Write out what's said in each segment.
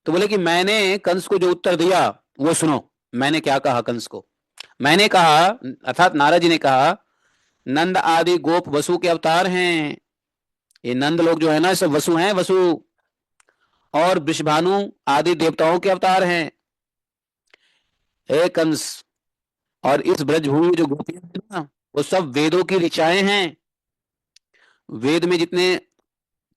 तो बोले कि मैंने कंस को जो उत्तर दिया वो सुनो। मैंने क्या कहा कंस को? मैंने कहा, अर्थात नारद जी ने कहा, नंद आदि गोप वसु के अवतार हैं। ये नंद लोग जो है ना, सब वसु हैं, वसु। और वृषभानु आदि देवताओं के अवतार हैं, हे कंस। और इस ब्रजभूमि में जो गोपियां हैं ना, वो सब वेदों की ऋचाएं हैं। वेद में जितने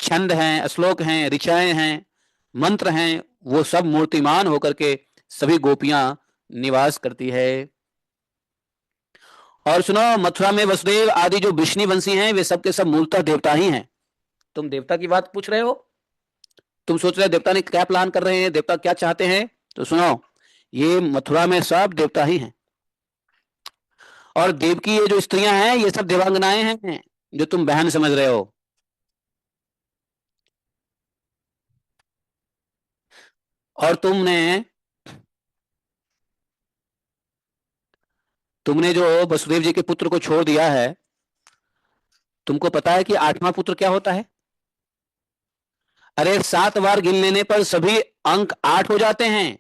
छंद हैं, श्लोक हैं, ऋचाएं हैं, मंत्र हैं, वो सब मूर्तिमान होकर के सभी गोपियां निवास करती है। और सुनो, मथुरा में वसुदेव आदि जो विष्णु वंशी हैं, वे सब के सब मूलतः देवता ही हैं। तुम देवता की बात पूछ रहे हो, तुम सोच रहे हो देवता ने क्या प्लान कर रहे हैं, देवता क्या चाहते हैं। तो सुनो, ये मथुरा में सब देवता ही हैं। और देव की ये जो स्त्रियां हैं, ये सब देवांगनाएं हैं, जो तुम बहन समझ रहे हो। और तुमने जो वसुदेव जी के पुत्र को छोड़ दिया है, तुमको पता है कि आठवां पुत्र क्या होता है? अरे 7 बार गिन लेने पर सभी अंक 8 हो जाते हैं।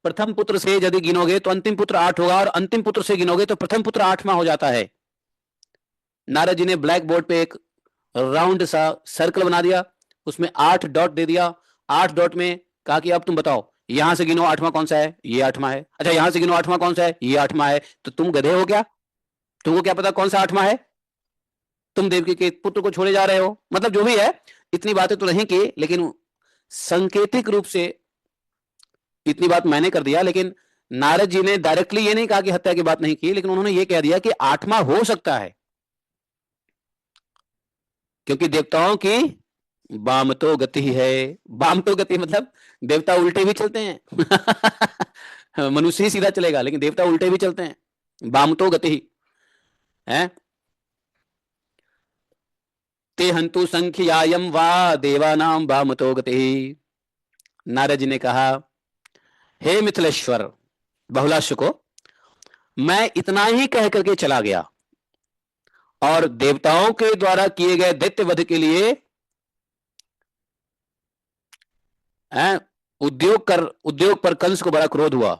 प्रथम पुत्र से यदि गिनोगे तो अंतिम पुत्र 8 होगा, और अंतिम पुत्र से गिनोगे तो प्रथम पुत्र 8वां हो जाता है। नारद जी ने ब्लैक बोर्ड पे एक राउंड सा सर्कल बना दिया, उसमें 8 डॉट दे दिया। 8 डॉट में कहा कि अब तुम बताओ, यहां से गिनो 8वां कौन सा है, ये 8वां है। अच्छा, यहां से गिनो 8वां कौन सा है, ये 8वां है। तो तुम गधे हो क्या? तुमको क्या पता कौन सा 8वां है? तुम देवकी के पुत्र को छोड़े जा रहे हो। मतलब जो भी है, इतनी बातें तो नहीं की, लेकिन संकेतिक रूप से इतनी बात मैंने कर दिया। लेकिन नारद जी ने डायरेक्टली ये नहीं कहा कि हत्या की बात नहीं की, लेकिन उन्होंने ये कह दिया कि 8वां हो सकता है, क्योंकि देवताओं की वाम तो गति है। वाम तो गति मतलब देवता उल्टे भी चलते हैं। मनुष्य ही सीधा चलेगा, लेकिन देवता उल्टे भी चलते हैं। वाम तो गति है। ते हंतु संख्यायम वा देवानाम वाम तो गति। नारद जी ने कहा, हे मिथिलेश्वर बहुलाश्व को, मैं इतना ही कह करके चला गया, और देवताओं के द्वारा किए गए दैत्य वध के लिए उद्योग पर कंस को बड़ा क्रोध हुआ।